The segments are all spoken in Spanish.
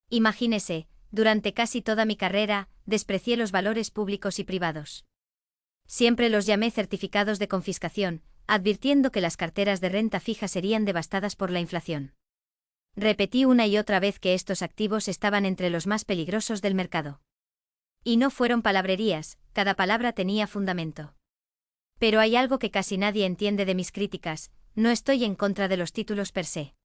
Imagínese, durante casi toda mi carrera, desprecié los valores públicos y privados. Siempre los llamé certificados de confiscación, advirtiendo que las carteras de renta fija serían devastadas por la inflación. Repetí una y otra vez que estos activos estaban entre los más peligrosos del mercado. Y no fueron palabrerías, cada palabra tenía fundamento. Pero hay algo que casi nadie entiende de mis críticas: no estoy en contra de los títulos per se.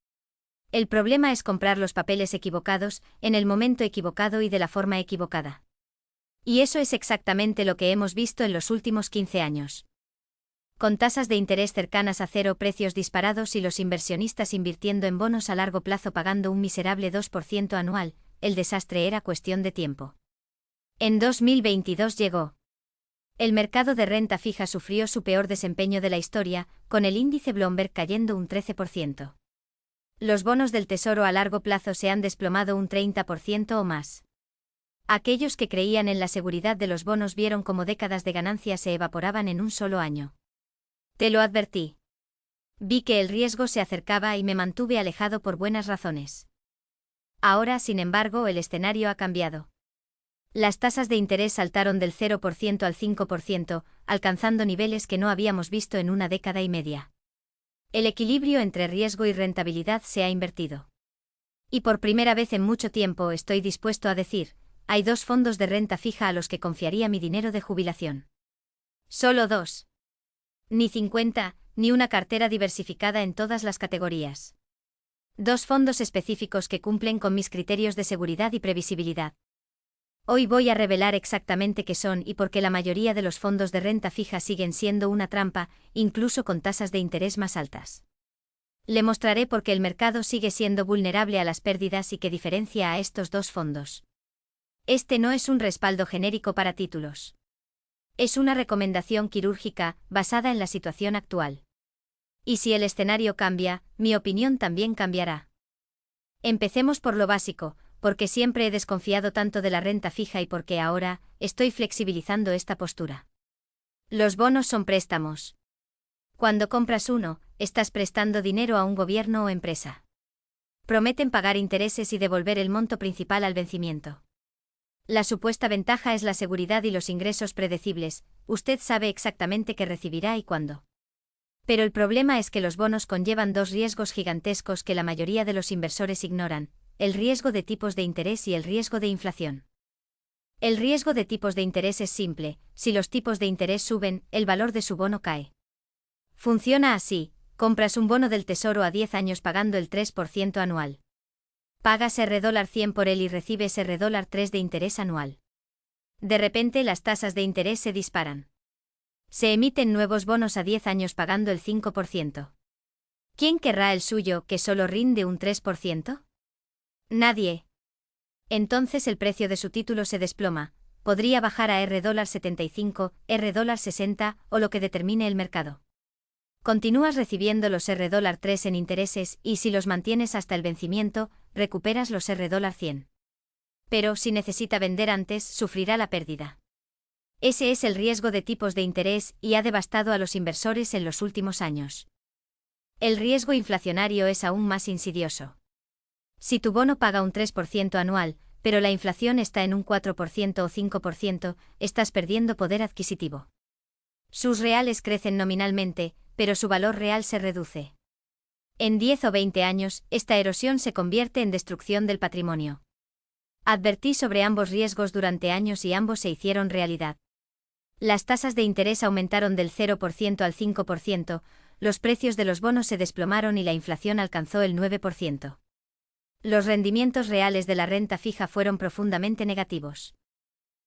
El problema es comprar los papeles equivocados, en el momento equivocado y de la forma equivocada. Y eso es exactamente lo que hemos visto en los últimos 15 años. Con tasas de interés cercanas a cero, precios disparados y los inversionistas invirtiendo en bonos a largo plazo pagando un miserable 2% anual, el desastre era cuestión de tiempo. En 2022 llegó. El mercado de renta fija sufrió su peor desempeño de la historia, con el índice Bloomberg cayendo un 13%. Los bonos del Tesoro a largo plazo se han desplomado un 30% o más. Aquellos que creían en la seguridad de los bonos vieron cómo décadas de ganancias se evaporaban en un solo año. Te lo advertí. Vi que el riesgo se acercaba y me mantuve alejado por buenas razones. Ahora, sin embargo, el escenario ha cambiado. Las tasas de interés saltaron del 0% al 5%, alcanzando niveles que no habíamos visto en una década y media. El equilibrio entre riesgo y rentabilidad se ha invertido. Y por primera vez en mucho tiempo estoy dispuesto a decir: hay dos fondos de renta fija a los que confiaría mi dinero de jubilación. Solo dos. Ni 50, ni una cartera diversificada en todas las categorías. Dos fondos específicos que cumplen con mis criterios de seguridad y previsibilidad. Hoy voy a revelar exactamente qué son y por qué la mayoría de los fondos de renta fija siguen siendo una trampa, incluso con tasas de interés más altas. Le mostraré por qué el mercado sigue siendo vulnerable a las pérdidas y qué diferencia a estos dos fondos. Este no es un respaldo genérico para títulos. Es una recomendación quirúrgica, basada en la situación actual. Y si el escenario cambia, mi opinión también cambiará. Empecemos por lo básico, porque siempre he desconfiado tanto de la renta fija y porque ahora estoy flexibilizando esta postura. Los bonos son préstamos. Cuando compras uno, estás prestando dinero a un gobierno o empresa. Prometen pagar intereses y devolver el monto principal al vencimiento. La supuesta ventaja es la seguridad y los ingresos predecibles, usted sabe exactamente qué recibirá y cuándo. Pero el problema es que los bonos conllevan dos riesgos gigantescos que la mayoría de los inversores ignoran: el riesgo de tipos de interés y el riesgo de inflación. El riesgo de tipos de interés es simple: si los tipos de interés suben, el valor de su bono cae. Funciona así: compras un bono del Tesoro a 10 años pagando el 3% anual. Pagas $100 por él y recibes $3 de interés anual. De repente las tasas de interés se disparan. Se emiten nuevos bonos a 10 años pagando el 5%. ¿Quién querrá el suyo, que solo rinde un 3%? Nadie. Entonces el precio de su título se desploma, podría bajar a $75, $60 o lo que determine el mercado. Continúas recibiendo los $3 en intereses y si los mantienes hasta el vencimiento, recuperas los $100. Pero si necesita vender antes, sufrirá la pérdida. Ese es el riesgo de tipos de interés y ha devastado a los inversores en los últimos años. El riesgo inflacionario es aún más insidioso. Si tu bono paga un 3% anual, pero la inflación está en un 4% o 5%, estás perdiendo poder adquisitivo. Sus reales crecen nominalmente, pero su valor real se reduce. En 10 o 20 años, esta erosión se convierte en destrucción del patrimonio. Advertí sobre ambos riesgos durante años y ambos se hicieron realidad. Las tasas de interés aumentaron del 0% al 5%, los precios de los bonos se desplomaron y la inflación alcanzó el 9%. Los rendimientos reales de la renta fija fueron profundamente negativos.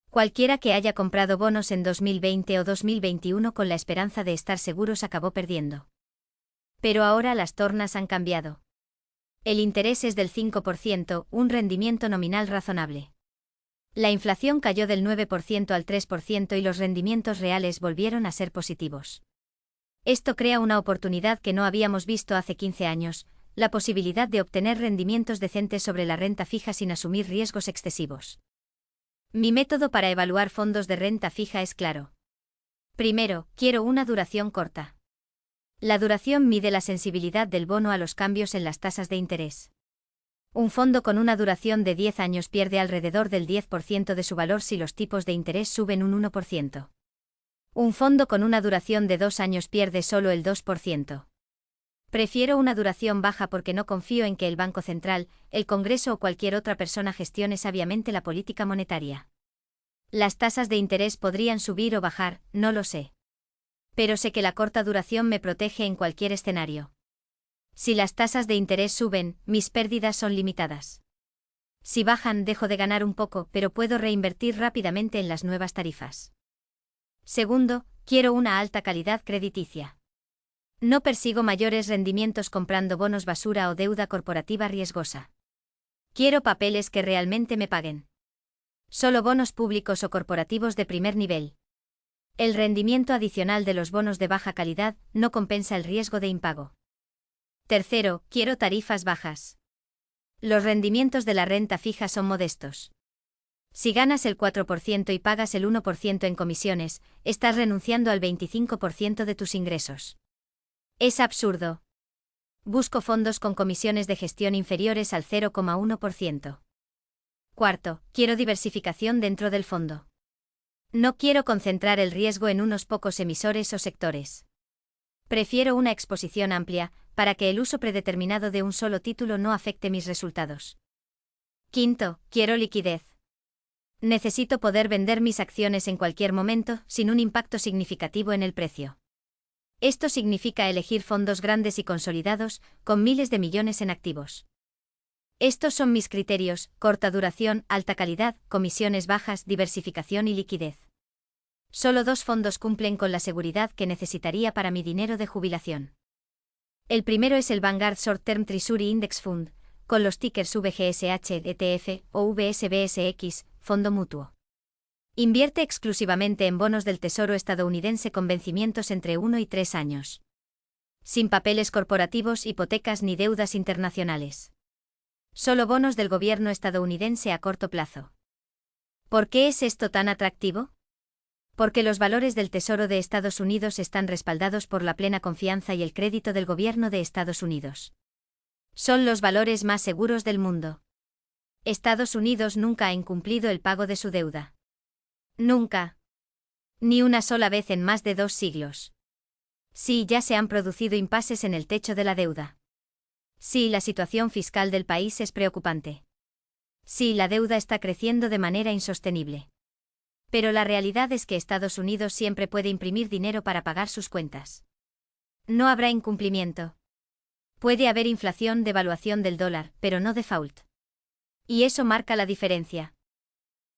Cualquiera que haya comprado bonos en 2020 o 2021 con la esperanza de estar seguros acabó perdiendo. Pero ahora las tornas han cambiado. El interés es del 5%, un rendimiento nominal razonable. La inflación cayó del 9% al 3% y los rendimientos reales volvieron a ser positivos. Esto crea una oportunidad que no habíamos visto hace 15 años, la posibilidad de obtener rendimientos decentes sobre la renta fija sin asumir riesgos excesivos. Mi método para evaluar fondos de renta fija es claro. Primero, quiero una duración corta. La duración mide la sensibilidad del bono a los cambios en las tasas de interés. Un fondo con una duración de 10 años pierde alrededor del 10% de su valor si los tipos de interés suben un 1%. Un fondo con una duración de 2 años pierde solo el 2%. Prefiero una duración baja porque no confío en que el Banco Central, el Congreso o cualquier otra persona gestione sabiamente la política monetaria. Las tasas de interés podrían subir o bajar, no lo sé. Pero sé que la corta duración me protege en cualquier escenario. Si las tasas de interés suben, mis pérdidas son limitadas. Si bajan, dejo de ganar un poco, pero puedo reinvertir rápidamente en las nuevas tarifas. Segundo, quiero una alta calidad crediticia. No persigo mayores rendimientos comprando bonos basura o deuda corporativa riesgosa. Quiero papeles que realmente me paguen. Solo bonos públicos o corporativos de primer nivel. El rendimiento adicional de los bonos de baja calidad no compensa el riesgo de impago. Tercero, quiero tarifas bajas. Los rendimientos de la renta fija son modestos. Si ganas el 4% y pagas el 1% en comisiones, estás renunciando al 25% de tus ingresos. Es absurdo. Busco fondos con comisiones de gestión inferiores al 0,1%. Cuarto, quiero diversificación dentro del fondo. No quiero concentrar el riesgo en unos pocos emisores o sectores. Prefiero una exposición amplia, para que el uso predeterminado de un solo título no afecte mis resultados. Quinto, quiero liquidez. Necesito poder vender mis acciones en cualquier momento, sin un impacto significativo en el precio. Esto significa elegir fondos grandes y consolidados, con miles de millones en activos. Estos son mis criterios: corta duración, alta calidad, comisiones bajas, diversificación y liquidez. Solo 2 fondos cumplen con la seguridad que necesitaría para mi dinero de jubilación. El primero es el Vanguard Short Term Treasury Index Fund, con los tickers VGSH, ETF o VSBSX, fondo mutuo. Invierte exclusivamente en bonos del Tesoro estadounidense con vencimientos entre 1 y 3 años. Sin papeles corporativos, hipotecas ni deudas internacionales. Solo bonos del gobierno estadounidense a corto plazo. ¿Por qué es esto tan atractivo? Porque los valores del Tesoro de Estados Unidos están respaldados por la plena confianza y el crédito del gobierno de Estados Unidos. Son los valores más seguros del mundo. Estados Unidos nunca ha incumplido el pago de su deuda. Nunca. Ni una sola vez en más de 2 siglos. Sí, ya se han producido impases en el techo de la deuda. Sí, la situación fiscal del país es preocupante. Sí, la deuda está creciendo de manera insostenible. Pero la realidad es que Estados Unidos siempre puede imprimir dinero para pagar sus cuentas. No habrá incumplimiento. Puede haber inflación, devaluación del dólar, pero no default. Y eso marca la diferencia.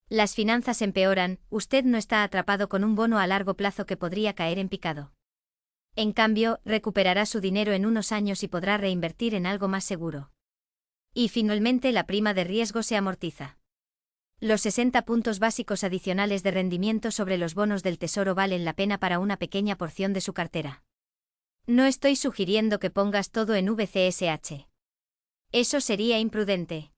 Las finanzas empeoran, usted no está atrapado con un bono a largo plazo que podría caer en picado. En cambio, recuperará su dinero en unos años y podrá reinvertir en algo más seguro. Y finalmente la prima de riesgo se amortiza. Los 60 puntos básicos adicionales de rendimiento sobre los bonos del Tesoro valen la pena para una pequeña porción de su cartera. No estoy sugiriendo que pongas todo en VCSH. Eso sería imprudente.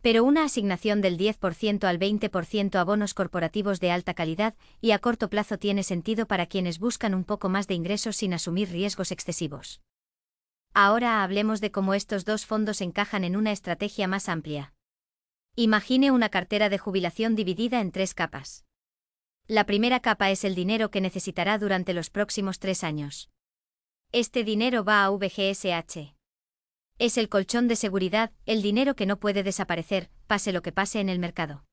Pero una asignación del 10% al 20% a bonos corporativos de alta calidad y a corto plazo tiene sentido para quienes buscan un poco más de ingresos sin asumir riesgos excesivos. Ahora hablemos de cómo estos 2 fondos encajan en una estrategia más amplia. Imagine una cartera de jubilación dividida en 3 capas. La primera capa es el dinero que necesitará durante los próximos 3 años. Este dinero va a VGSH. Es el colchón de seguridad, el dinero que no puede desaparecer, pase lo que pase en el mercado.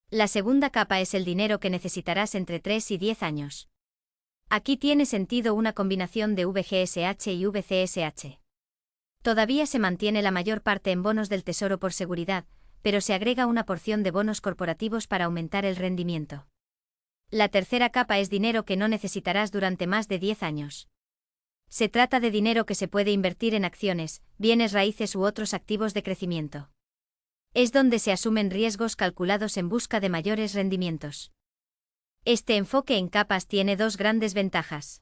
La segunda capa es el dinero que necesitarás entre 3 y 10 años. Aquí tiene sentido una combinación de VGSH y VCSH. Todavía se mantiene la mayor parte en bonos del Tesoro por seguridad, pero se agrega una porción de bonos corporativos para aumentar el rendimiento. La tercera capa es dinero que no necesitarás durante más de 10 años. Se trata de dinero que se puede invertir en acciones, bienes raíces u otros activos de crecimiento. Es donde se asumen riesgos calculados en busca de mayores rendimientos. Este enfoque en capas tiene 2 grandes ventajas.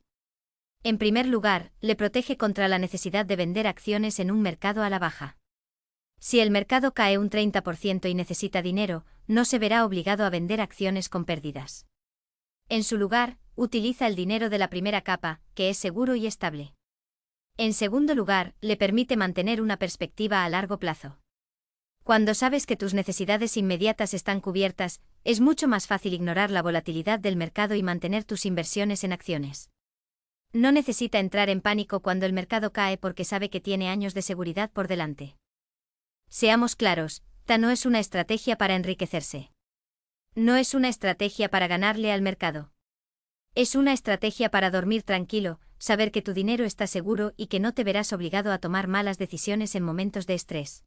En primer lugar, le protege contra la necesidad de vender acciones en un mercado a la baja. Si el mercado cae un 30% y necesita dinero, no se verá obligado a vender acciones con pérdidas. En su lugar, utiliza el dinero de la primera capa, que es seguro y estable. En segundo lugar, le permite mantener una perspectiva a largo plazo. Cuando sabes que tus necesidades inmediatas están cubiertas, es mucho más fácil ignorar la volatilidad del mercado y mantener tus inversiones en acciones. No necesita entrar en pánico cuando el mercado cae porque sabe que tiene años de seguridad por delante. Seamos claros, esta no es una estrategia para enriquecerse. No es una estrategia para ganarle al mercado. Es una estrategia para dormir tranquilo, saber que tu dinero está seguro y que no te verás obligado a tomar malas decisiones en momentos de estrés.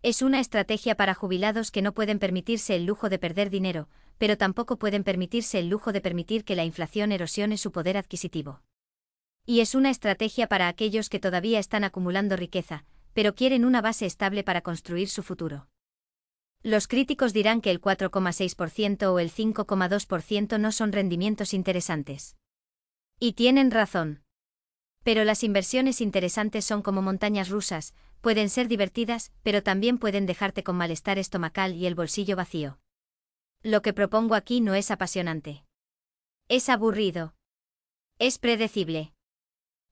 Es una estrategia para jubilados que no pueden permitirse el lujo de perder dinero, pero tampoco pueden permitirse el lujo de permitir que la inflación erosione su poder adquisitivo. Y es una estrategia para aquellos que todavía están acumulando riqueza, pero quieren una base estable para construir su futuro. Los críticos dirán que el 4,6% o el 5,2% no son rendimientos interesantes. Y tienen razón. Pero las inversiones interesantes son como montañas rusas, pueden ser divertidas, pero también pueden dejarte con malestar estomacal y el bolsillo vacío. Lo que propongo aquí no es apasionante. Es aburrido. Es predecible.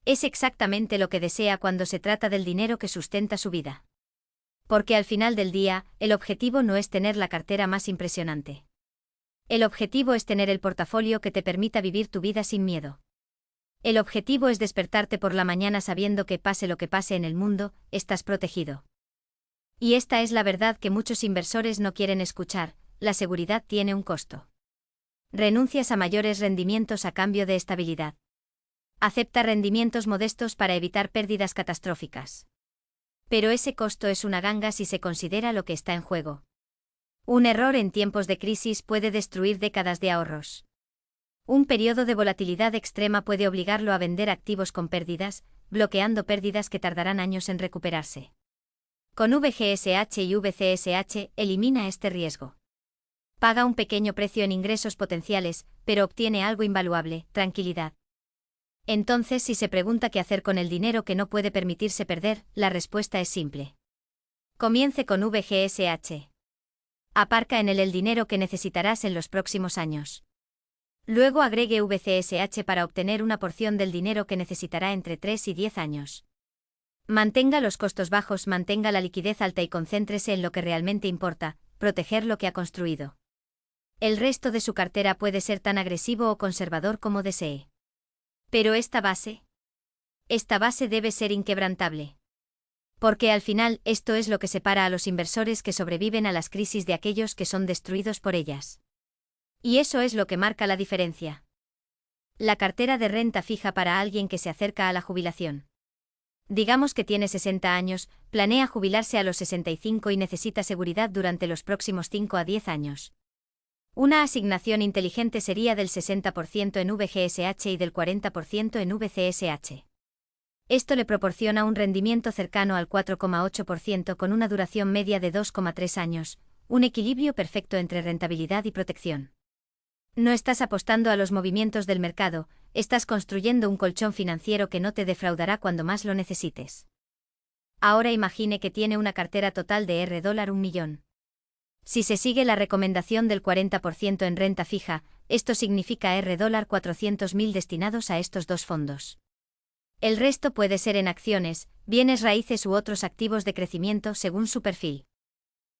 Es exactamente lo que desea cuando se trata del dinero que sustenta su vida. Porque al final del día, el objetivo no es tener la cartera más impresionante. El objetivo es tener el portafolio que te permita vivir tu vida sin miedo. El objetivo es despertarte por la mañana sabiendo que pase lo que pase en el mundo, estás protegido. Y esta es la verdad que muchos inversores no quieren escuchar, la seguridad tiene un costo. Renuncias a mayores rendimientos a cambio de estabilidad. Acepta rendimientos modestos para evitar pérdidas catastróficas. Pero ese costo es una ganga si se considera lo que está en juego. Un error en tiempos de crisis puede destruir décadas de ahorros. Un periodo de volatilidad extrema puede obligarlo a vender activos con pérdidas, bloqueando pérdidas que tardarán años en recuperarse. Con VGSH y VCSH elimina este riesgo. Paga un pequeño precio en ingresos potenciales, pero obtiene algo invaluable, tranquilidad. Entonces, si se pregunta qué hacer con el dinero que no puede permitirse perder, la respuesta es simple. Comience con VGSH. Aparca en él el dinero que necesitarás en los próximos años. Luego agregue VCSH para obtener una porción del dinero que necesitará entre 3 y 10 años. Mantenga los costos bajos, mantenga la liquidez alta y concéntrese en lo que realmente importa, proteger lo que ha construido. El resto de su cartera puede ser tan agresivo o conservador como desee. Pero esta base debe ser inquebrantable. Porque al final, esto es lo que separa a los inversores que sobreviven a las crisis de aquellos que son destruidos por ellas. Y eso es lo que marca la diferencia. La cartera de renta fija para alguien que se acerca a la jubilación. Digamos que tiene 60 años, planea jubilarse a los 65 y necesita seguridad durante los próximos 5 a 10 años. Una asignación inteligente sería del 60% en VGSH y del 40% en VCSH. Esto le proporciona un rendimiento cercano al 4,8% con una duración media de 2,3 años, un equilibrio perfecto entre rentabilidad y protección. No estás apostando a los movimientos del mercado, estás construyendo un colchón financiero que no te defraudará cuando más lo necesites. Ahora imagine que tiene una cartera total de $1 millón. Si se sigue la recomendación del 40% en renta fija, esto significa $400.000 destinados a estos dos fondos. El resto puede ser en acciones, bienes raíces u otros activos de crecimiento según su perfil.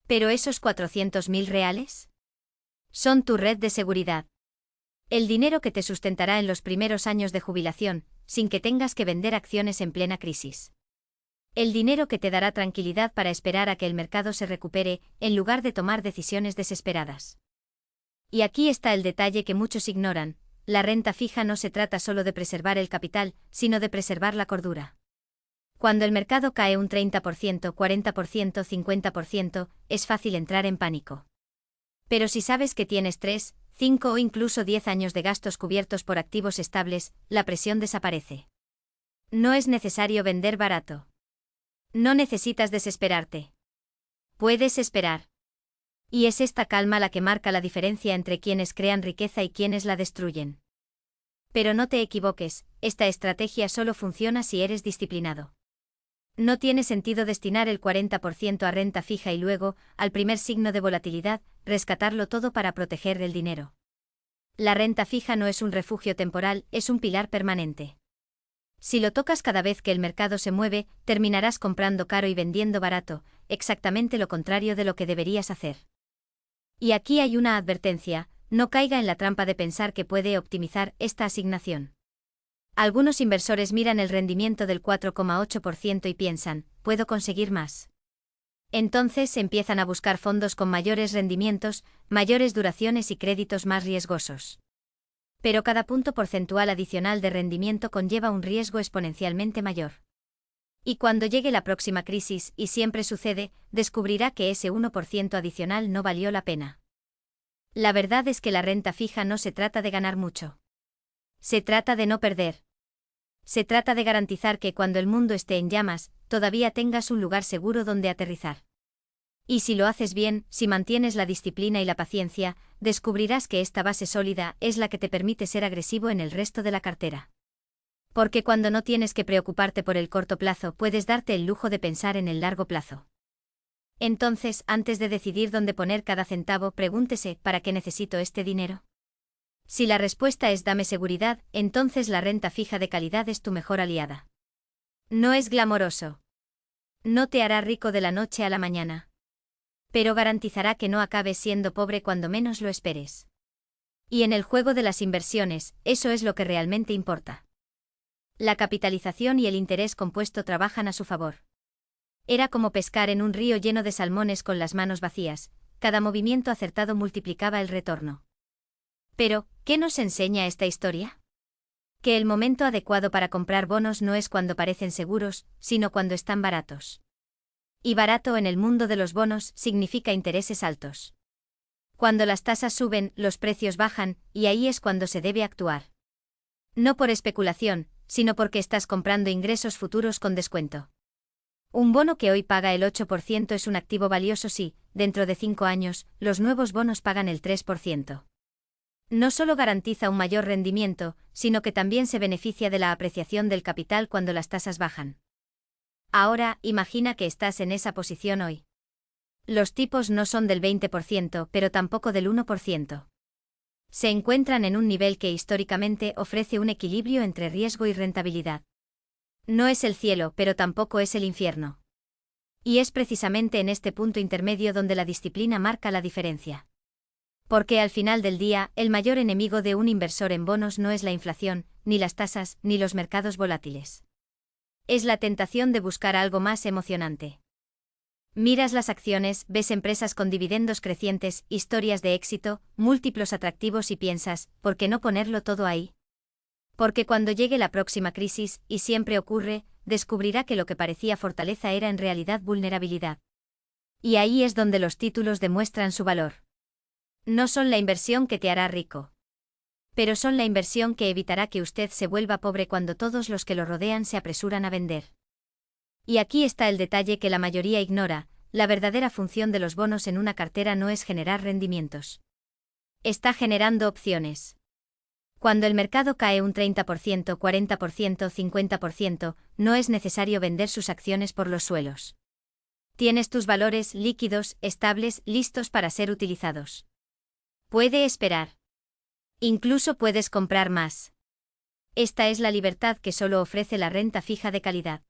¿Pero esos $400.000 reales? Son tu red de seguridad. El dinero que te sustentará en los primeros años de jubilación, sin que tengas que vender acciones en plena crisis. El dinero que te dará tranquilidad para esperar a que el mercado se recupere, en lugar de tomar decisiones desesperadas. Y aquí está el detalle que muchos ignoran: la renta fija no se trata solo de preservar el capital, sino de preservar la cordura. Cuando el mercado cae un 30%, 40%, 50%, es fácil entrar en pánico. Pero si sabes que tienes 3, 5 o incluso 10 años de gastos cubiertos por activos estables, la presión desaparece. No es necesario vender barato. No necesitas desesperarte. Puedes esperar. Y es esta calma la que marca la diferencia entre quienes crean riqueza y quienes la destruyen. Pero no te equivoques, esta estrategia solo funciona si eres disciplinado. No tiene sentido destinar el 40% a renta fija y luego, al primer signo de volatilidad, rescatarlo todo para proteger el dinero. La renta fija no es un refugio temporal, es un pilar permanente. Si lo tocas cada vez que el mercado se mueve, terminarás comprando caro y vendiendo barato, exactamente lo contrario de lo que deberías hacer. Y aquí hay una advertencia: no caiga en la trampa de pensar que puede optimizar esta asignación. Algunos inversores miran el rendimiento del 4,8% y piensan, ¿puedo conseguir más? Entonces empiezan a buscar fondos con mayores rendimientos, mayores duraciones y créditos más riesgosos. Pero cada punto porcentual adicional de rendimiento conlleva un riesgo exponencialmente mayor. Y cuando llegue la próxima crisis, y siempre sucede, descubrirá que ese 1% adicional no valió la pena. La verdad es que la renta fija no se trata de ganar mucho. Se trata de no perder. Se trata de garantizar que cuando el mundo esté en llamas, todavía tengas un lugar seguro donde aterrizar. Y si lo haces bien, si mantienes la disciplina y la paciencia, descubrirás que esta base sólida es la que te permite ser agresivo en el resto de la cartera. Porque cuando no tienes que preocuparte por el corto plazo, puedes darte el lujo de pensar en el largo plazo. Entonces, antes de decidir dónde poner cada centavo, pregúntese, ¿para qué necesito este dinero? Si la respuesta es dame seguridad, entonces la renta fija de calidad es tu mejor aliada. No es glamoroso. No te hará rico de la noche a la mañana. Pero garantizará que no acabes siendo pobre cuando menos lo esperes. Y en el juego de las inversiones, eso es lo que realmente importa. La capitalización y el interés compuesto trabajan a su favor. Era como pescar en un río lleno de salmones con las manos vacías, cada movimiento acertado multiplicaba el retorno. Pero, ¿qué nos enseña esta historia? Que el momento adecuado para comprar bonos no es cuando parecen seguros, sino cuando están baratos. Y barato en el mundo de los bonos significa intereses altos. Cuando las tasas suben, los precios bajan, y ahí es cuando se debe actuar. No por especulación, sino porque estás comprando ingresos futuros con descuento. Un bono que hoy paga el 8% es un activo valioso si, dentro de 5 años, los nuevos bonos pagan el 3%. No solo garantiza un mayor rendimiento, sino que también se beneficia de la apreciación del capital cuando las tasas bajan. Ahora, imagina que estás en esa posición hoy. Los tipos no son del 20%, pero tampoco del 1%. Se encuentran en un nivel que históricamente ofrece un equilibrio entre riesgo y rentabilidad. No es el cielo, pero tampoco es el infierno. Y es precisamente en este punto intermedio donde la disciplina marca la diferencia. Porque al final del día, el mayor enemigo de un inversor en bonos no es la inflación, ni las tasas, ni los mercados volátiles. Es la tentación de buscar algo más emocionante. Miras las acciones, ves empresas con dividendos crecientes, historias de éxito, múltiplos atractivos y piensas, ¿por qué no ponerlo todo ahí? Porque cuando llegue la próxima crisis, y siempre ocurre, descubrirá que lo que parecía fortaleza era en realidad vulnerabilidad. Y ahí es donde los títulos demuestran su valor. No son la inversión que te hará rico. Pero son la inversión que evitará que usted se vuelva pobre cuando todos los que lo rodean se apresuran a vender. Y aquí está el detalle que la mayoría ignora: la verdadera función de los bonos en una cartera no es generar rendimientos. Está generando opciones. Cuando el mercado cae un 30%, 40%, 50%, no es necesario vender sus acciones por los suelos. Tienes tus valores líquidos, estables, listos para ser utilizados. Puede esperar. Incluso puedes comprar más. Esta es la libertad que solo ofrece la renta fija de calidad.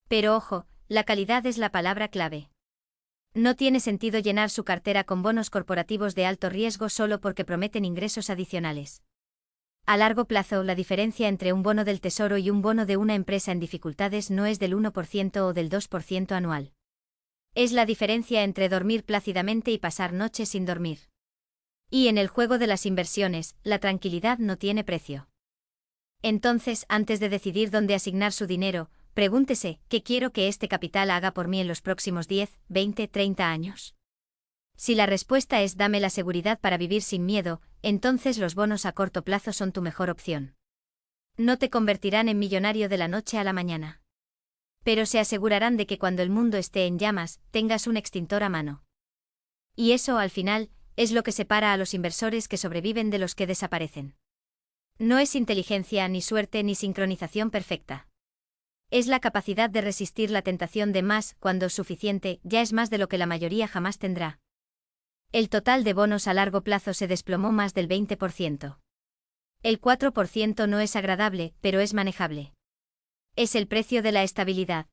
Pero ojo, la calidad es la palabra clave. No tiene sentido llenar su cartera con bonos corporativos de alto riesgo solo porque prometen ingresos adicionales. A largo plazo, la diferencia entre un bono del tesoro y un bono de una empresa en dificultades no es del 1% o del 2% anual. Es la diferencia entre dormir plácidamente y pasar noches sin dormir. Y en el juego de las inversiones, la tranquilidad no tiene precio. Entonces, antes de decidir dónde asignar su dinero, pregúntese, ¿qué quiero que este capital haga por mí en los próximos 10, 20, 30 años? Si la respuesta es dame la seguridad para vivir sin miedo, entonces los bonos a corto plazo son tu mejor opción. No te convertirán en millonario de la noche a la mañana. Pero se asegurarán de que cuando el mundo esté en llamas, tengas un extintor a mano. Y eso, al final, es lo que separa a los inversores que sobreviven de los que desaparecen. No es inteligencia, ni suerte, ni sincronización perfecta. Es la capacidad de resistir la tentación de más cuando suficiente ya es más de lo que la mayoría jamás tendrá. El total de bonos a largo plazo se desplomó más del 20%. El 4% no es agradable, pero es manejable. Es el precio de la estabilidad.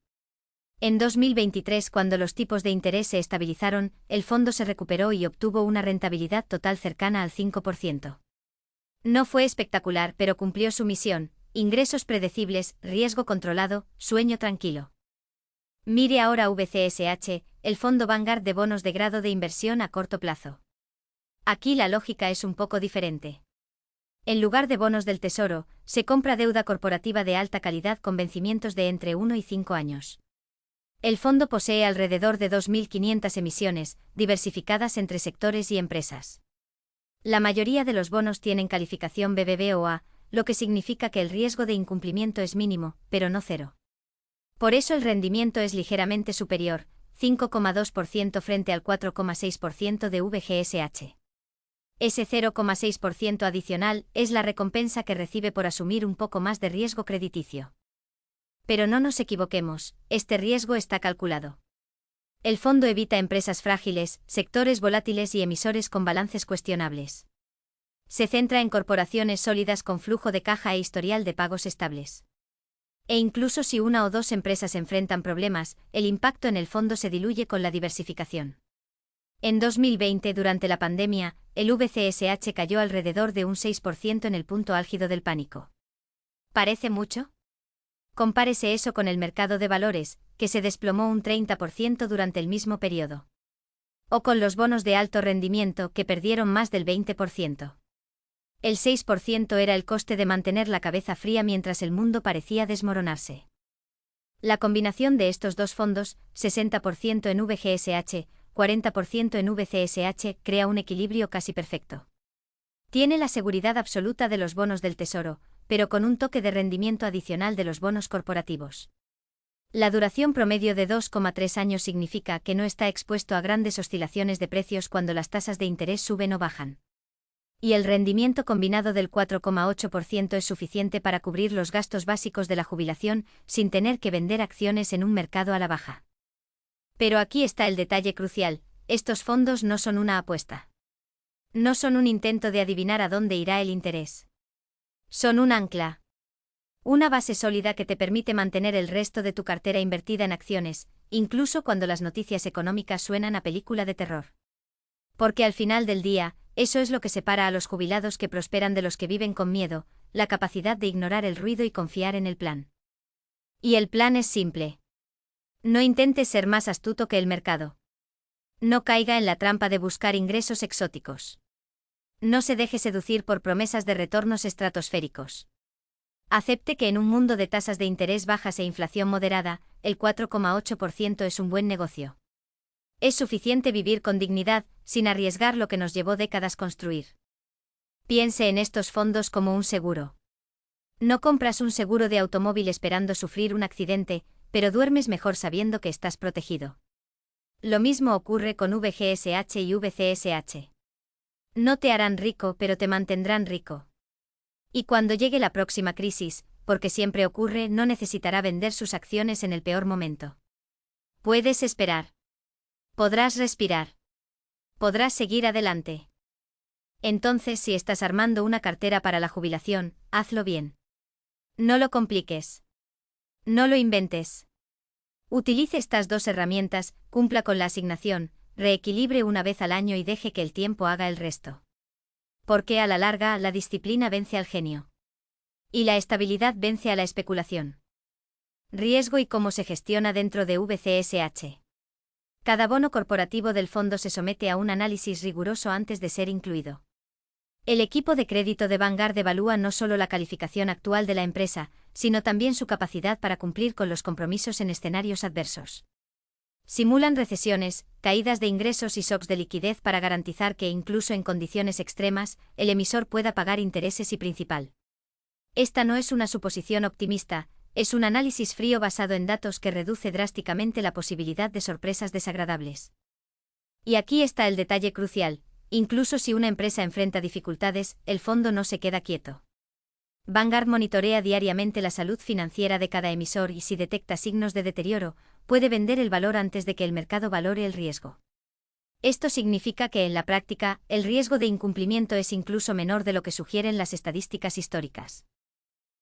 En 2023, cuando los tipos de interés se estabilizaron, el fondo se recuperó y obtuvo una rentabilidad total cercana al 5%. No fue espectacular, pero cumplió su misión: ingresos predecibles, riesgo controlado, sueño tranquilo. Mire ahora VCSH, el fondo Vanguard de bonos de grado de inversión a corto plazo. Aquí la lógica es un poco diferente. En lugar de bonos del Tesoro, se compra deuda corporativa de alta calidad con vencimientos de entre 1 y 5 años. El fondo posee alrededor de 2.500 emisiones, diversificadas entre sectores y empresas. La mayoría de los bonos tienen calificación BBB o A, lo que significa que el riesgo de incumplimiento es mínimo, pero no cero. Por eso el rendimiento es ligeramente superior, 5,2% frente al 4,6% de VGSH. Ese 0,6% adicional es la recompensa que recibe por asumir un poco más de riesgo crediticio. Pero no nos equivoquemos, este riesgo está calculado. El fondo evita empresas frágiles, sectores volátiles y emisores con balances cuestionables. Se centra en corporaciones sólidas con flujo de caja e historial de pagos estables. E incluso si una o dos empresas enfrentan problemas, el impacto en el fondo se diluye con la diversificación. En 2020, durante la pandemia, el VCSH cayó alrededor de un 6% en el punto álgido del pánico. ¿Parece mucho? Compárese eso con el mercado de valores, que se desplomó un 30% durante el mismo periodo. O con los bonos de alto rendimiento, que perdieron más del 20%. El 6% era el coste de mantener la cabeza fría mientras el mundo parecía desmoronarse. La combinación de estos dos fondos, 60% en VGSH, 40% en VCSH, crea un equilibrio casi perfecto. Tiene la seguridad absoluta de los bonos del Tesoro, pero con un toque de rendimiento adicional de los bonos corporativos. La duración promedio de 2,3 años significa que no está expuesto a grandes oscilaciones de precios cuando las tasas de interés suben o bajan. Y el rendimiento combinado del 4,8% es suficiente para cubrir los gastos básicos de la jubilación sin tener que vender acciones en un mercado a la baja. Pero aquí está el detalle crucial: estos fondos no son una apuesta. No son un intento de adivinar a dónde irá el interés. Son un ancla. Una base sólida que te permite mantener el resto de tu cartera invertida en acciones, incluso cuando las noticias económicas suenan a película de terror. Porque al final del día, eso es lo que separa a los jubilados que prosperan de los que viven con miedo: la capacidad de ignorar el ruido y confiar en el plan. Y el plan es simple. No intentes ser más astuto que el mercado. No caiga en la trampa de buscar ingresos exóticos. No se deje seducir por promesas de retornos estratosféricos. Acepte que en un mundo de tasas de interés bajas e inflación moderada, el 4,8% es un buen negocio. Es suficiente vivir con dignidad, sin arriesgar lo que nos llevó décadas construir. Piense en estos fondos como un seguro. No compras un seguro de automóvil esperando sufrir un accidente, pero duermes mejor sabiendo que estás protegido. Lo mismo ocurre con VGSH y VCSH. No te harán rico, pero te mantendrán rico. Y cuando llegue la próxima crisis, porque siempre ocurre, no necesitará vender sus acciones en el peor momento. Puedes esperar. Podrás respirar. Podrás seguir adelante. Entonces, si estás armando una cartera para la jubilación, hazlo bien. No lo compliques. No lo inventes. Utilice estas dos herramientas, cumpla con la asignación, reequilibre una vez al año y deje que el tiempo haga el resto. Porque a la larga, la disciplina vence al genio. Y la estabilidad vence a la especulación. Riesgo y cómo se gestiona dentro de VCSH. Cada bono corporativo del fondo se somete a un análisis riguroso antes de ser incluido. El equipo de crédito de Vanguard evalúa no solo la calificación actual de la empresa, sino también su capacidad para cumplir con los compromisos en escenarios adversos. Simulan recesiones, caídas de ingresos y shocks de liquidez para garantizar que incluso en condiciones extremas, el emisor pueda pagar intereses y principal. Esta no es una suposición optimista, es un análisis frío basado en datos que reduce drásticamente la posibilidad de sorpresas desagradables. Y aquí está el detalle crucial: incluso si una empresa enfrenta dificultades, el fondo no se queda quieto. Vanguard monitorea diariamente la salud financiera de cada emisor y si detecta signos de deterioro, puede vender el valor antes de que el mercado valore el riesgo. Esto significa que en la práctica, el riesgo de incumplimiento es incluso menor de lo que sugieren las estadísticas históricas.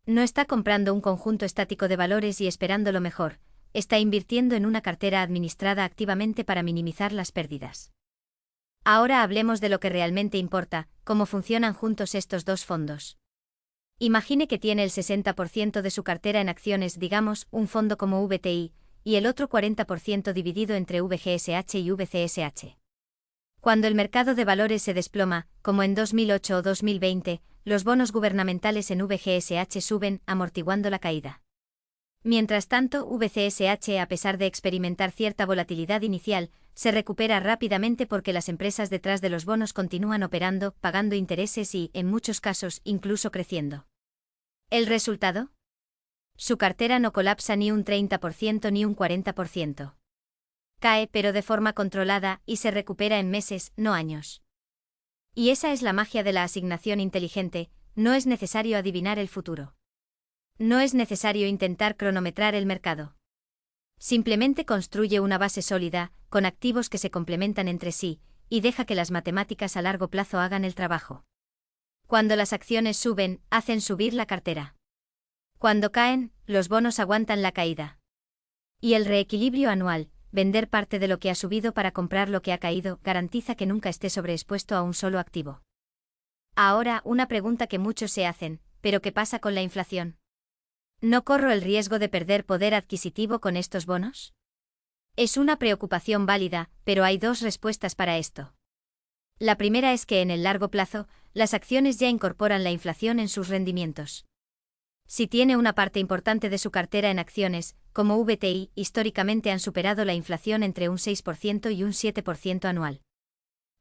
No está comprando un conjunto estático de valores y esperando lo mejor, está invirtiendo en una cartera administrada activamente para minimizar las pérdidas. Ahora hablemos de lo que realmente importa, cómo funcionan juntos estos dos fondos. Imagine que tiene el 60% de su cartera en acciones, digamos, un fondo como VTI, y el otro 40% dividido entre VGSH y VCSH. Cuando el mercado de valores se desploma, como en 2008 o 2020, los bonos gubernamentales en VGSH suben, amortiguando la caída. Mientras tanto, VCSH, a pesar de experimentar cierta volatilidad inicial, se recupera rápidamente porque las empresas detrás de los bonos continúan operando, pagando intereses y, en muchos casos, incluso creciendo. ¿El resultado? Su cartera no colapsa ni un 30% ni un 40%. Cae, pero de forma controlada, y se recupera en meses, no años. Y esa es la magia de la asignación inteligente, no es necesario adivinar el futuro. No es necesario intentar cronometrar el mercado. Simplemente construye una base sólida, con activos que se complementan entre sí, y deja que las matemáticas a largo plazo hagan el trabajo. Cuando las acciones suben, hacen subir la cartera. Cuando caen, los bonos aguantan la caída. Y el reequilibrio anual, vender parte de lo que ha subido para comprar lo que ha caído, garantiza que nunca esté sobreexpuesto a un solo activo. Ahora, una pregunta que muchos se hacen, ¿pero qué pasa con la inflación? ¿No corro el riesgo de perder poder adquisitivo con estos bonos? Es una preocupación válida, pero hay dos respuestas para esto. La primera es que en el largo plazo, las acciones ya incorporan la inflación en sus rendimientos. Si tiene una parte importante de su cartera en acciones, como VTI, históricamente han superado la inflación entre un 6% y un 7% anual.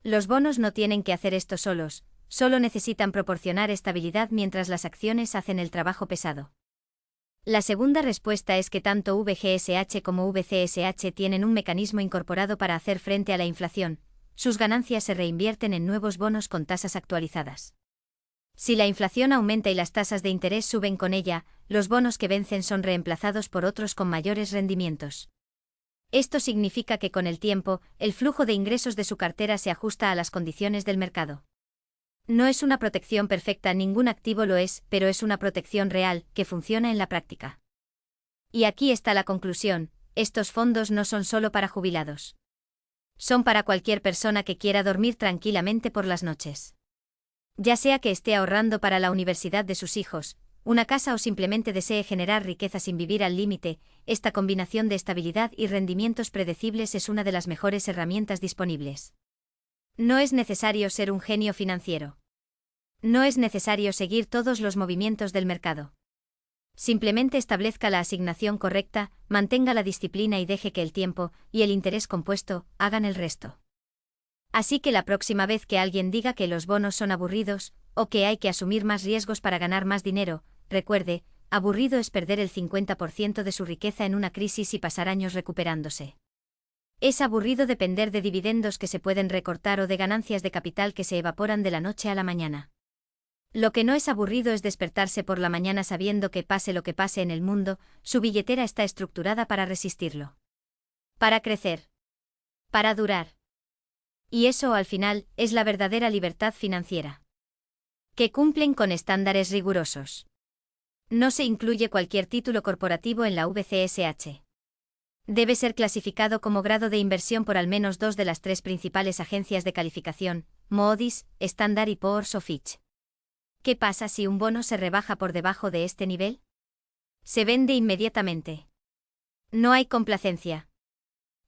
Los bonos no tienen que hacer esto solos, solo necesitan proporcionar estabilidad mientras las acciones hacen el trabajo pesado. La segunda respuesta es que tanto VGSH como VCSH tienen un mecanismo incorporado para hacer frente a la inflación, sus ganancias se reinvierten en nuevos bonos con tasas actualizadas. Si la inflación aumenta y las tasas de interés suben con ella, los bonos que vencen son reemplazados por otros con mayores rendimientos. Esto significa que con el tiempo, el flujo de ingresos de su cartera se ajusta a las condiciones del mercado. No es una protección perfecta, ningún activo lo es, pero es una protección real, que funciona en la práctica. Y aquí está la conclusión, estos fondos no son solo para jubilados. Son para cualquier persona que quiera dormir tranquilamente por las noches. Ya sea que esté ahorrando para la universidad de sus hijos, una casa o simplemente desee generar riqueza sin vivir al límite, esta combinación de estabilidad y rendimientos predecibles es una de las mejores herramientas disponibles. No es necesario ser un genio financiero. No es necesario seguir todos los movimientos del mercado. Simplemente establezca la asignación correcta, mantenga la disciplina y deje que el tiempo y el interés compuesto hagan el resto. Así que la próxima vez que alguien diga que los bonos son aburridos, o que hay que asumir más riesgos para ganar más dinero, recuerde, aburrido es perder el 50% de su riqueza en una crisis y pasar años recuperándose. Es aburrido depender de dividendos que se pueden recortar o de ganancias de capital que se evaporan de la noche a la mañana. Lo que no es aburrido es despertarse por la mañana sabiendo que pase lo que pase en el mundo, su billetera está estructurada para resistirlo. Para crecer. Para durar. Y eso, al final, es la verdadera libertad financiera. Que cumplen con estándares rigurosos. No se incluye cualquier título corporativo en la VCSH. Debe ser clasificado como grado de inversión por al menos 2 de las 3 principales agencias de calificación, Moody's, Standard & Poor's o Fitch. ¿Qué pasa si un bono se rebaja por debajo de este nivel? Se vende inmediatamente. No hay complacencia.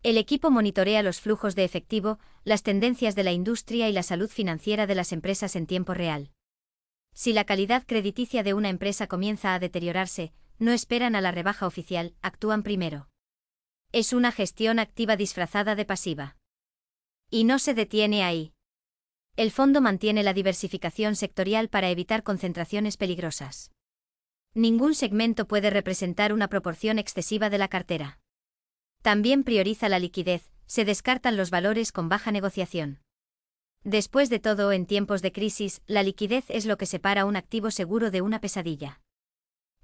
El equipo monitorea los flujos de efectivo, las tendencias de la industria y la salud financiera de las empresas en tiempo real. Si la calidad crediticia de una empresa comienza a deteriorarse, no esperan a la rebaja oficial, actúan primero. Es una gestión activa disfrazada de pasiva. Y no se detiene ahí. El fondo mantiene la diversificación sectorial para evitar concentraciones peligrosas. Ningún segmento puede representar una proporción excesiva de la cartera. También prioriza la liquidez, se descartan los valores con baja negociación. Después de todo, en tiempos de crisis, la liquidez es lo que separa un activo seguro de una pesadilla.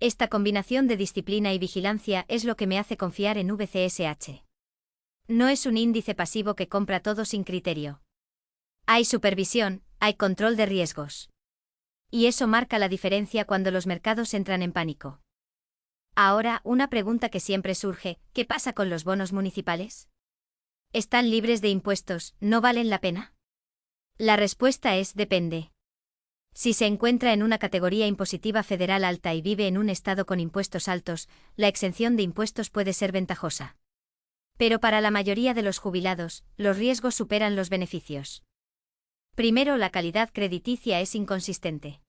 Esta combinación de disciplina y vigilancia es lo que me hace confiar en VCSH. No es un índice pasivo que compra todo sin criterio. Hay supervisión, hay control de riesgos. Y eso marca la diferencia cuando los mercados entran en pánico. Ahora, una pregunta que siempre surge, ¿qué pasa con los bonos municipales? ¿Están libres de impuestos, no valen la pena? La respuesta es depende. Si se encuentra en una categoría impositiva federal alta y vive en un estado con impuestos altos, la exención de impuestos puede ser ventajosa. Pero para la mayoría de los jubilados, los riesgos superan los beneficios. Primero, la calidad crediticia es inconsistente.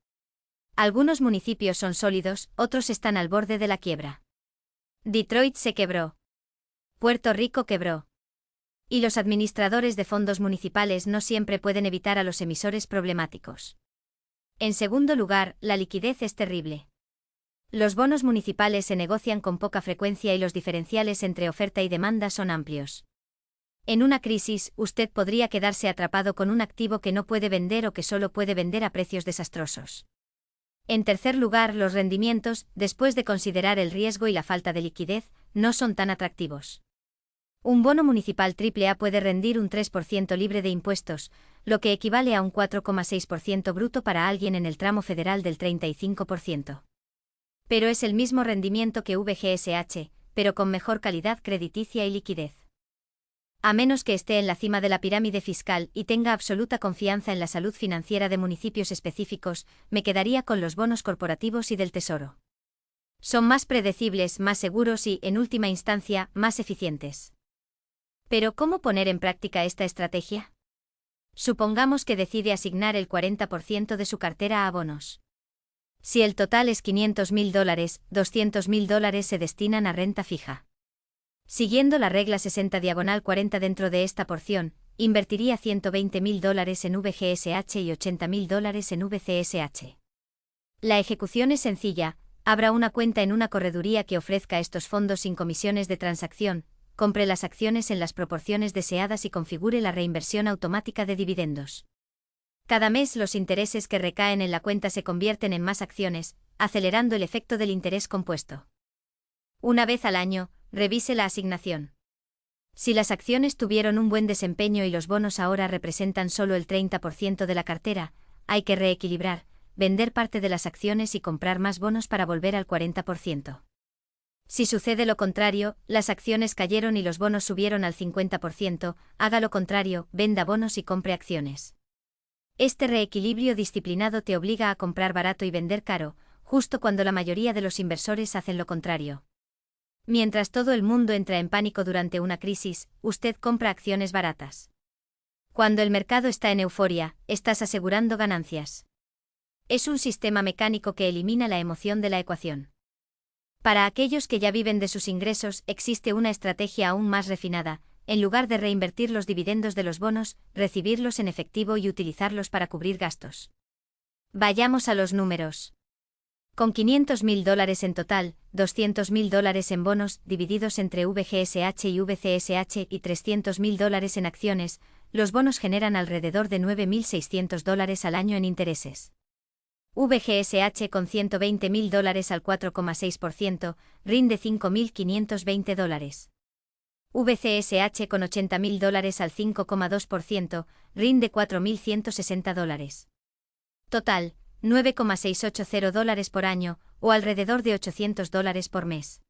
Algunos municipios son sólidos, otros están al borde de la quiebra. Detroit se quebró. Puerto Rico quebró. Y los administradores de fondos municipales no siempre pueden evitar a los emisores problemáticos. En segundo lugar, la liquidez es terrible. Los bonos municipales se negocian con poca frecuencia y los diferenciales entre oferta y demanda son amplios. En una crisis, usted podría quedarse atrapado con un activo que no puede vender o que solo puede vender a precios desastrosos. En tercer lugar, los rendimientos, después de considerar el riesgo y la falta de liquidez, no son tan atractivos. Un bono municipal AAA puede rendir un 3% libre de impuestos, lo que equivale a un 4,6% bruto para alguien en el tramo federal del 35%. Pero es el mismo rendimiento que VGSH, pero con mejor calidad crediticia y liquidez. A menos que esté en la cima de la pirámide fiscal y tenga absoluta confianza en la salud financiera de municipios específicos, me quedaría con los bonos corporativos y del Tesoro. Son más predecibles, más seguros y, en última instancia, más eficientes. Pero ¿cómo poner en práctica esta estrategia? Supongamos que decide asignar el 40% de su cartera a bonos. Si el total es $500.000, $200.000 se destinan a renta fija. Siguiendo la regla 60/40 dentro de esta porción, invertiría $120.000 en VGSH y $80.000 en VCSH. La ejecución es sencilla, abra una cuenta en una correduría que ofrezca estos fondos sin comisiones de transacción, compre las acciones en las proporciones deseadas y configure la reinversión automática de dividendos. Cada mes los intereses que recaen en la cuenta se convierten en más acciones, acelerando el efecto del interés compuesto. Una vez al año, revise la asignación. Si las acciones tuvieron un buen desempeño y los bonos ahora representan solo el 30% de la cartera, hay que reequilibrar, vender parte de las acciones y comprar más bonos para volver al 40%. Si sucede lo contrario, las acciones cayeron y los bonos subieron al 50%, haga lo contrario, venda bonos y compre acciones. Este reequilibrio disciplinado te obliga a comprar barato y vender caro, justo cuando la mayoría de los inversores hacen lo contrario. Mientras todo el mundo entra en pánico durante una crisis, usted compra acciones baratas. Cuando el mercado está en euforia, estás asegurando ganancias. Es un sistema mecánico que elimina la emoción de la ecuación. Para aquellos que ya viven de sus ingresos, existe una estrategia aún más refinada. En lugar de reinvertir los dividendos de los bonos, recibirlos en efectivo y utilizarlos para cubrir gastos. Vayamos a los números. Con $500.000 en total, $200.000 en bonos, divididos entre VGSH y VCSH y $300.000 en acciones, los bonos generan alrededor de $9.600 al año en intereses. VGSH con $120.000 al 4,6%, rinde $5.520. VCSH con $80.000 al 5,2%, rinde $4.160. Total, $9,680 por año, o alrededor de $800 por mes.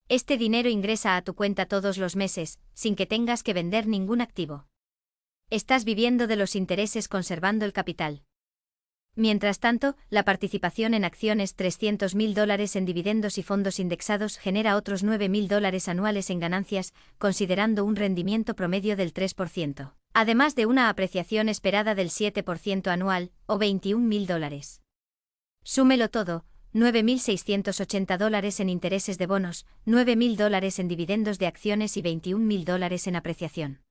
Este dinero ingresa a tu cuenta todos los meses, sin que tengas que vender ningún activo. Estás viviendo de los intereses conservando el capital. Mientras tanto, la participación en acciones, $300.000 en dividendos y fondos indexados genera otros $9.000 anuales en ganancias, considerando un rendimiento promedio del 3%, además de una apreciación esperada del 7% anual, o $21.000. Súmelo todo, $9.680 en intereses de bonos, $9.000 en dividendos de acciones y $21.000 en apreciación.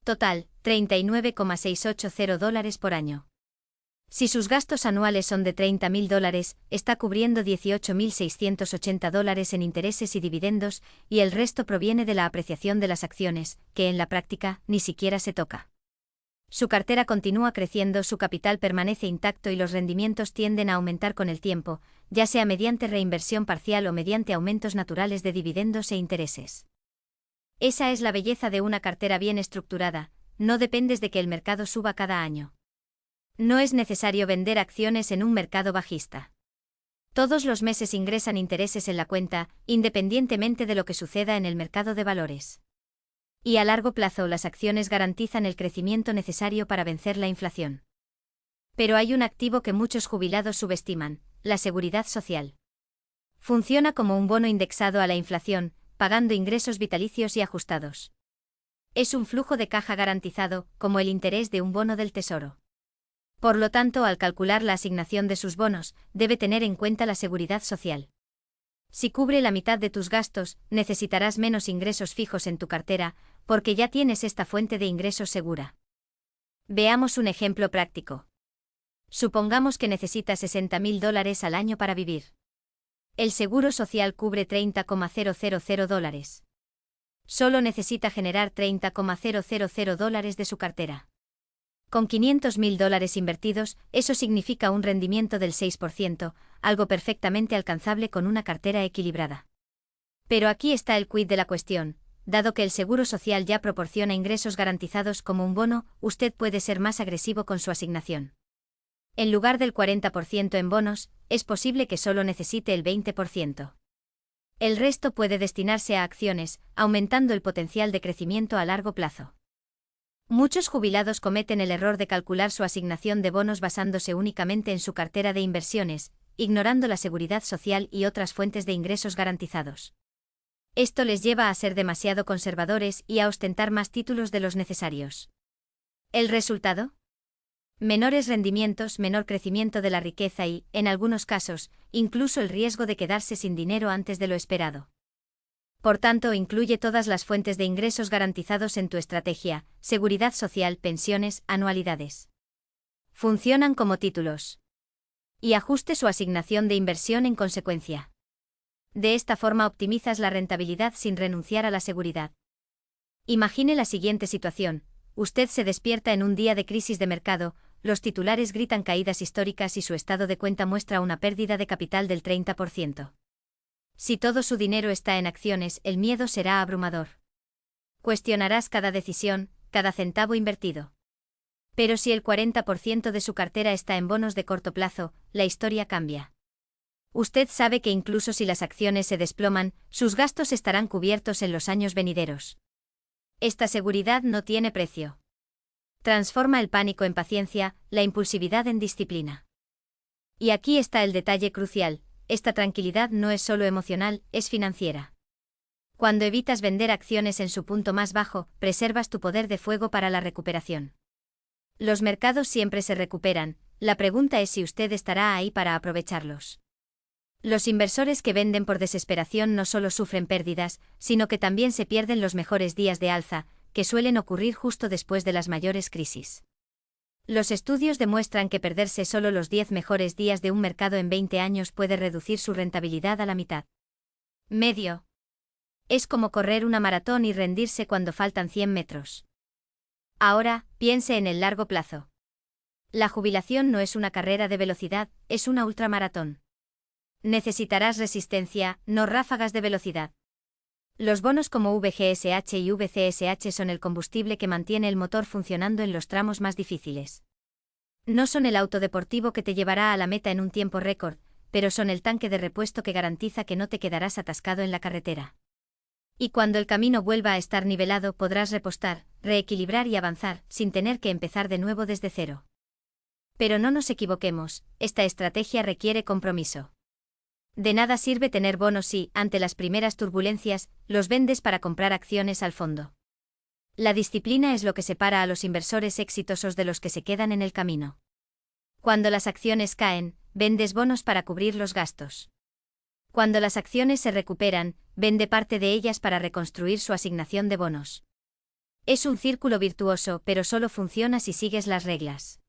Total, $39,680 por año. Si sus gastos anuales son de $30.000, está cubriendo $18.680 en intereses y dividendos, y el resto proviene de la apreciación de las acciones, que en la práctica ni siquiera se toca. Su cartera continúa creciendo, su capital permanece intacto y los rendimientos tienden a aumentar con el tiempo, ya sea mediante reinversión parcial o mediante aumentos naturales de dividendos e intereses. Esa es la belleza de una cartera bien estructurada, no dependes de que el mercado suba cada año. No es necesario vender acciones en un mercado bajista. Todos los meses ingresan intereses en la cuenta, independientemente de lo que suceda en el mercado de valores. Y a largo plazo las acciones garantizan el crecimiento necesario para vencer la inflación. Pero hay un activo que muchos jubilados subestiman: la seguridad social. Funciona como un bono indexado a la inflación, pagando ingresos vitalicios y ajustados. Es un flujo de caja garantizado, como el interés de un bono del Tesoro. Por lo tanto, al calcular la asignación de sus bonos, debe tener en cuenta la seguridad social. Si cubre la mitad de tus gastos, necesitarás menos ingresos fijos en tu cartera, porque ya tienes esta fuente de ingresos segura. Veamos un ejemplo práctico. Supongamos que necesitas $60.000 al año para vivir. El seguro social cubre $30,000. Solo necesita generar $30,000 de su cartera. Con $500.000 invertidos, eso significa un rendimiento del 6%, algo perfectamente alcanzable con una cartera equilibrada. Pero aquí está el quid de la cuestión: dado que el seguro social ya proporciona ingresos garantizados como un bono, usted puede ser más agresivo con su asignación. En lugar del 40% en bonos, es posible que solo necesite el 20%. El resto puede destinarse a acciones, aumentando el potencial de crecimiento a largo plazo. Muchos jubilados cometen el error de calcular su asignación de bonos basándose únicamente en su cartera de inversiones, ignorando la seguridad social y otras fuentes de ingresos garantizados. Esto les lleva a ser demasiado conservadores y a ostentar más títulos de los necesarios. ¿El resultado? Menores rendimientos, menor crecimiento de la riqueza y, en algunos casos, incluso el riesgo de quedarse sin dinero antes de lo esperado. Por tanto, incluye todas las fuentes de ingresos garantizados en tu estrategia: seguridad social, pensiones, anualidades. Funcionan como títulos. Y ajuste su asignación de inversión en consecuencia. De esta forma optimizas la rentabilidad sin renunciar a la seguridad. Imagine la siguiente situación: usted se despierta en un día de crisis de mercado, los titulares gritan caídas históricas y su estado de cuenta muestra una pérdida de capital del 30%. Si todo su dinero está en acciones, el miedo será abrumador. Cuestionarás cada decisión, cada centavo invertido. Pero si el 40% de su cartera está en bonos de corto plazo, la historia cambia. Usted sabe que incluso si las acciones se desploman, sus gastos estarán cubiertos en los años venideros. Esta seguridad no tiene precio. Transforma el pánico en paciencia, la impulsividad en disciplina. Y aquí está el detalle crucial: esta tranquilidad no es solo emocional, es financiera. Cuando evitas vender acciones en su punto más bajo, preservas tu poder de fuego para la recuperación. Los mercados siempre se recuperan, la pregunta es si usted estará ahí para aprovecharlos. Los inversores que venden por desesperación no solo sufren pérdidas, sino que también se pierden los mejores días de alza, que suelen ocurrir justo después de las mayores crisis. Los estudios demuestran que perderse solo los 10 mejores días de un mercado en 20 años puede reducir su rentabilidad a la mitad. Medio. Es como correr una maratón y rendirse cuando faltan 100 metros. Ahora, piense en el largo plazo. La jubilación no es una carrera de velocidad, es una ultramaratón. Necesitarás resistencia, no ráfagas de velocidad. Los bonos como VGSH y VCSH son el combustible que mantiene el motor funcionando en los tramos más difíciles. No son el auto deportivo que te llevará a la meta en un tiempo récord, pero son el tanque de repuesto que garantiza que no te quedarás atascado en la carretera. Y cuando el camino vuelva a estar nivelado, podrás repostar, reequilibrar y avanzar, sin tener que empezar de nuevo desde cero. Pero no nos equivoquemos, esta estrategia requiere compromiso. De nada sirve tener bonos si, ante las primeras turbulencias, los vendes para comprar acciones al fondo. La disciplina es lo que separa a los inversores exitosos de los que se quedan en el camino. Cuando las acciones caen, vendes bonos para cubrir los gastos. Cuando las acciones se recuperan, vende parte de ellas para reconstruir su asignación de bonos. Es un círculo virtuoso, pero solo funciona si sigues las reglas.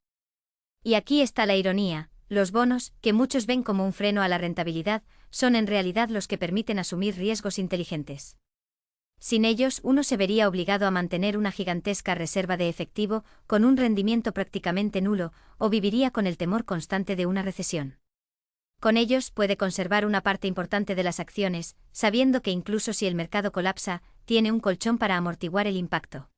Y aquí está la ironía: los bonos, que muchos ven como un freno a la rentabilidad, son en realidad los que permiten asumir riesgos inteligentes. Sin ellos, uno se vería obligado a mantener una gigantesca reserva de efectivo, con un rendimiento prácticamente nulo, o viviría con el temor constante de una recesión. Con ellos puede conservar una parte importante de las acciones, sabiendo que incluso si el mercado colapsa, tiene un colchón para amortiguar el impacto.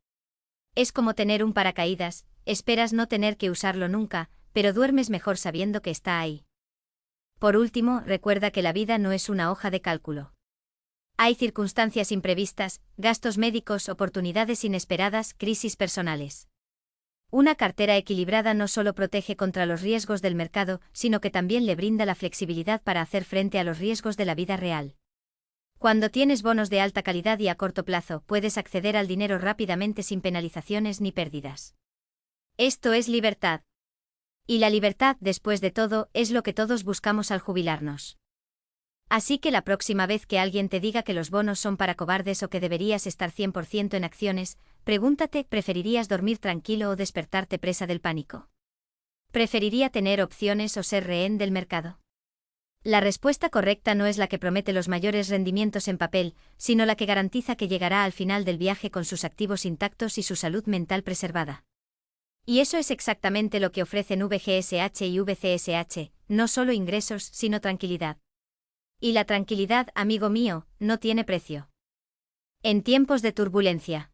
Es como tener un paracaídas: esperas no tener que usarlo nunca, pero duermes mejor sabiendo que está ahí. Por último, recuerda que la vida no es una hoja de cálculo. Hay circunstancias imprevistas, gastos médicos, oportunidades inesperadas, crisis personales. Una cartera equilibrada no solo protege contra los riesgos del mercado, sino que también le brinda la flexibilidad para hacer frente a los riesgos de la vida real. Cuando tienes bonos de alta calidad y a corto plazo, puedes acceder al dinero rápidamente sin penalizaciones ni pérdidas. Esto es libertad. Y la libertad, después de todo, es lo que todos buscamos al jubilarnos. Así que la próxima vez que alguien te diga que los bonos son para cobardes o que deberías estar 100% en acciones, pregúntate, ¿preferirías dormir tranquilo o despertarte presa del pánico? ¿Preferiría tener opciones o ser rehén del mercado? La respuesta correcta no es la que promete los mayores rendimientos en papel, sino la que garantiza que llegará al final del viaje con sus activos intactos y su salud mental preservada. Y eso es exactamente lo que ofrecen VGSH y VCSH, no solo ingresos, sino tranquilidad. Y la tranquilidad, amigo mío, no tiene precio. En tiempos de turbulencia.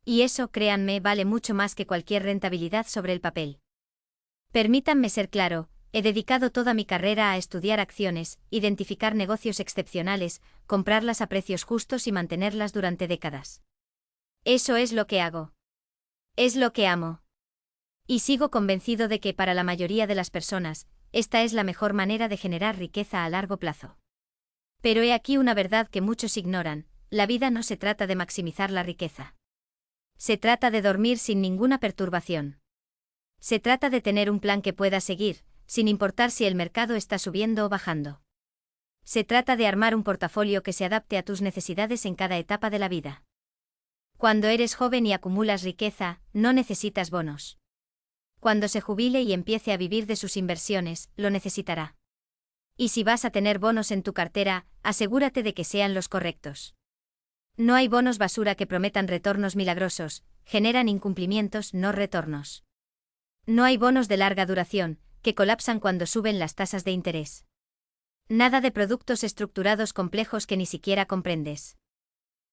Y eso, créanme, vale mucho más que cualquier rentabilidad sobre el papel. Permítanme ser claro, he dedicado toda mi carrera a estudiar acciones, identificar negocios excepcionales, comprarlas a precios justos y mantenerlas durante décadas. Eso es lo que hago. Es lo que amo. Y sigo convencido de que para la mayoría de las personas, esta es la mejor manera de generar riqueza a largo plazo. Pero he aquí una verdad que muchos ignoran: la vida no se trata de maximizar la riqueza. Se trata de dormir sin ninguna perturbación. Se trata de tener un plan que puedas seguir, sin importar si el mercado está subiendo o bajando. Se trata de armar un portafolio que se adapte a tus necesidades en cada etapa de la vida. Cuando eres joven y acumulas riqueza, no necesitas bonos. Cuando se jubile y empiece a vivir de sus inversiones, lo necesitará. Y si vas a tener bonos en tu cartera, asegúrate de que sean los correctos. No hay bonos basura que prometan retornos milagrosos, generan incumplimientos, no retornos. No hay bonos de larga duración, que colapsan cuando suben las tasas de interés. Nada de productos estructurados complejos que ni siquiera comprendes.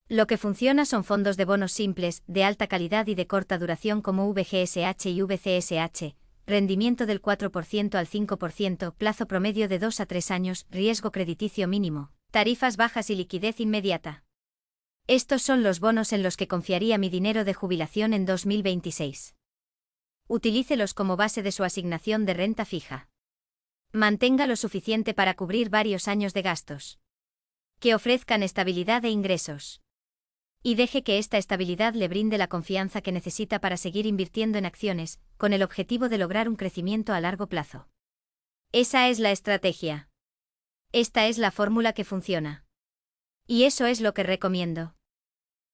Lo que funciona son fondos de bonos simples, de alta calidad y de corta duración como VGSH y VCSH, rendimiento del 4% al 5%, plazo promedio de 2 a 3 años, riesgo crediticio mínimo, tarifas bajas y liquidez inmediata. Estos son los bonos en los que confiaría mi dinero de jubilación en 2026. Utilícelos como base de su asignación de renta fija. Mantenga lo suficiente para cubrir varios años de gastos. Que ofrezcan estabilidad e ingresos. Y deje que esta estabilidad le brinde la confianza que necesita para seguir invirtiendo en acciones, con el objetivo de lograr un crecimiento a largo plazo. Esa es la estrategia. Esta es la fórmula que funciona. Y eso es lo que recomiendo.